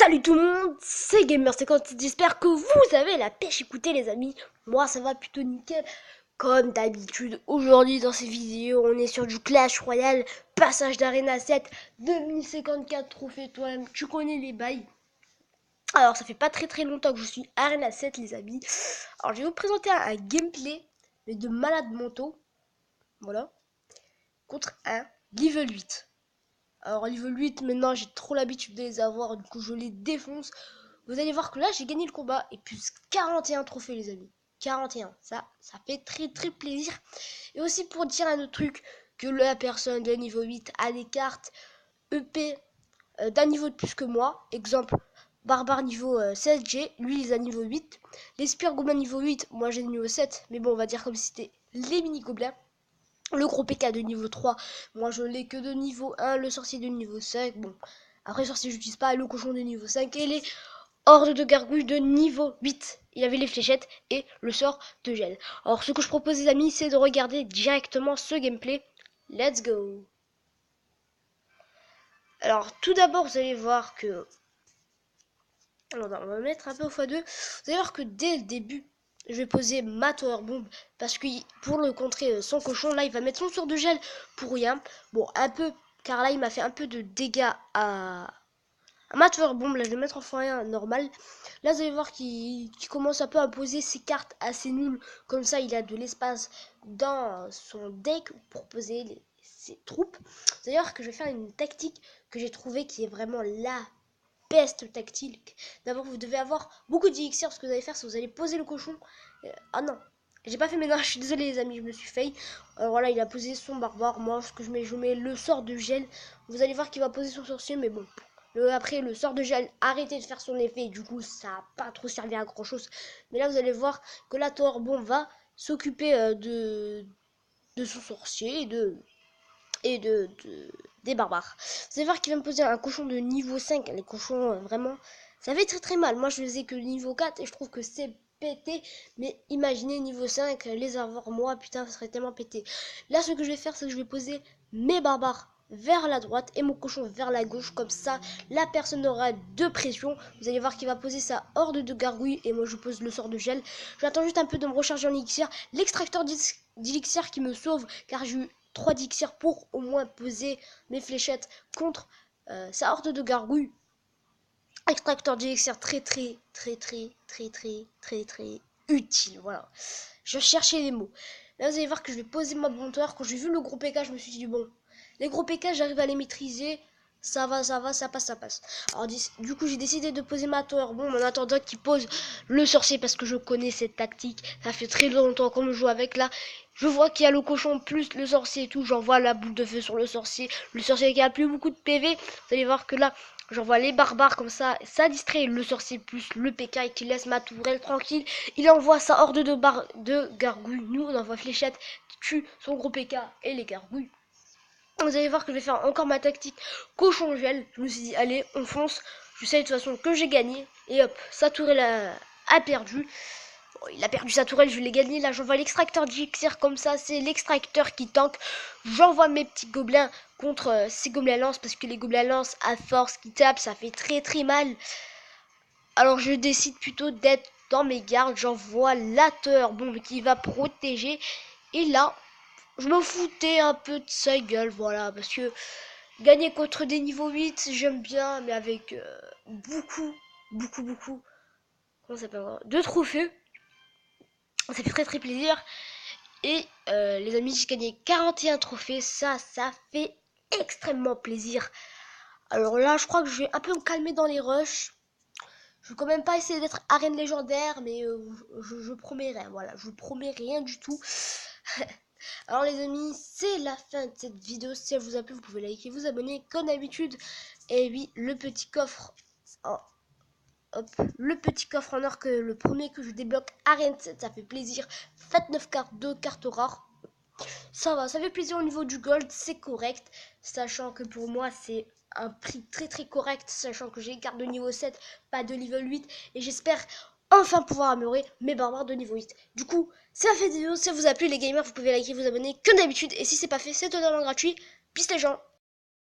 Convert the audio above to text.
Salut tout le monde, c'est Gamer50, j'espère que vous avez la pêche. Écoutez les amis, moi ça va plutôt nickel. Comme d'habitude, aujourd'hui dans ces vidéos, on est sur du Clash Royale, passage d'Arena 7, 2054 trophées, toi-même, tu connais les bails. Alors ça fait pas très longtemps que je suis Arena 7 les amis. Alors je vais vous présenter un gameplay, mais de malades mentaux, voilà, contre un level 8. Alors level 8 maintenant j'ai trop l'habitude de les avoir, du coup je les défonce. Vous allez voir que là j'ai gagné le combat et plus 41 trophées les amis. 41, ça fait très plaisir. Et aussi pour dire un autre truc, que la personne de niveau 8 a des cartes EP d'un niveau de plus que moi. Exemple, Barbare niveau 16G, lui il a niveau 8. Les Spire Gobelins niveau 8, moi j'ai niveau 7. Mais bon on va dire comme si c'était les mini gobelins. Le gros PK de niveau 3, moi je l'ai que de niveau 1, le sorcier de niveau 5, bon, après le sorcier j'utilise pas, le cochon de niveau 5 et les hordes de gargouilles de niveau 8. Il y avait les fléchettes et le sort de gel. Alors ce que je propose les amis, c'est de regarder directement ce gameplay. Let's go. Alors tout d'abord vous allez voir que... Alors on va mettre un peu au x2. Vous allez voir que dès le début, je vais poser ma Tower Bomb parce que pour le contrer son cochon, là il va mettre son sort de gel pour rien. Bon, un peu, car là il m'a fait un peu de dégâts à ma Tower Bomb. Là je vais mettre en x1 normal. Là vous allez voir qu'il commence un peu à poser ses cartes assez nulles. Comme ça il a de l'espace dans son deck pour poser ses troupes. Vous allez voir que je vais faire une tactique que j'ai trouvée qui est vraiment la best tactique. D'abord vous devez avoir beaucoup d'élixir. Ce que vous allez faire, c'est que vous allez poser le cochon. Ah non, j'ai pas fait mes je suis désolé les amis, je me suis fail. Alors voilà, il a posé son barbare. Moi ce que je mets le sort de gel. Vous allez voir qu'il va poser son sorcier, mais bon, après le sort de gel arrêtez de faire son effet, du coup ça n'a pas trop servi à grand chose. Mais là vous allez voir que la Tower Bomb va s'occuper de son sorcier et des barbares. Vous allez voir qu'il va me poser un cochon de niveau 5. Les cochons, vraiment, ça fait très mal. Moi, je les ai que niveau 4 et je trouve que c'est pété. Mais imaginez niveau 5, les avoir moi, putain, ça serait tellement pété. Là, ce que je vais faire, c'est que je vais poser mes barbares vers la droite et mon cochon vers la gauche. Comme ça, la personne aura de pression. Vous allez voir qu'il va poser sa horde de gargouilles et moi, je pose le sort de gel. J'attends juste un peu de me recharger en élixir. L'extracteur d'élixir qui me sauve, car j'ai eu 3 d'élixir pour au moins poser mes fléchettes contre sa horde de gargouilles. Extracteur d'élixir très utile, voilà. Je cherchais les mots. Là vous allez voir que je vais poser ma bonteur. Quand j'ai vu le gros PK, je me suis dit bon, les gros PK j'arrive à les maîtriser. Ça passe. Alors du coup j'ai décidé de poser ma tower bomb en attendant qu'il pose le sorcier parce que je connais cette tactique. Ça fait très longtemps qu'on me joue avec là. Je vois qu'il y a le cochon plus le sorcier et tout. J'envoie la boule de feu sur le sorcier. Le sorcier qui a plus beaucoup de PV. Vous allez voir que là j'envoie les barbares comme ça. Ça distrait le sorcier plus le PK et qui laisse ma tourelle tranquille. Il envoie sa horde de gargouilles. Nous on envoie fléchette, tue son gros PK et les gargouilles. Vous allez voir que je vais faire encore ma tactique cochon gel. Je me suis dit allez on fonce. Je sais de toute façon que j'ai gagné. Et hop, sa tourelle a perdu. Bon, il a perdu sa tourelle, je l'ai gagné. Là j'envoie l'extracteur d'élixir comme ça. C'est l'extracteur qui tank. J'envoie mes petits gobelins contre ces gobelins lance. Parce que les gobelins lance à force qui tapent, ça fait très mal. Alors je décide plutôt d'être dans mes gardes. J'envoie la Tower Bomb qui va protéger. Et là je me foutais un peu de sa gueule, voilà, parce que gagner contre des niveaux 8, j'aime bien, mais avec beaucoup, comment ça s'appelle, de trophées, ça fait très plaisir. Et les amis, j'ai gagné 41 trophées, ça fait extrêmement plaisir. Alors là, je crois que je vais un peu me calmer dans les rushs. Je vais quand même pas essayer d'être arène légendaire, mais je promets rien, voilà, je promets rien du tout. Alors les amis, c'est la fin de cette vidéo. Si elle vous a plu, vous pouvez liker, vous abonner comme d'habitude. Et oui, le petit coffre le petit coffre en or que le premier que je débloque Arène 7, ça fait plaisir. 29 cartes, 2 cartes rares. Ça va, ça fait plaisir au niveau du gold, c'est correct. Sachant que pour moi, c'est un prix très correct. Sachant que j'ai une carte de niveau 7, pas de niveau 8. Et j'espère enfin pouvoir améliorer mes barbares de niveau 8. Du coup, c'est la fin de vidéo. Si ça vous a plu les gamers, vous pouvez liker, vous abonner comme d'habitude. Et si c'est pas fait, c'est totalement gratuit. Peace les gens.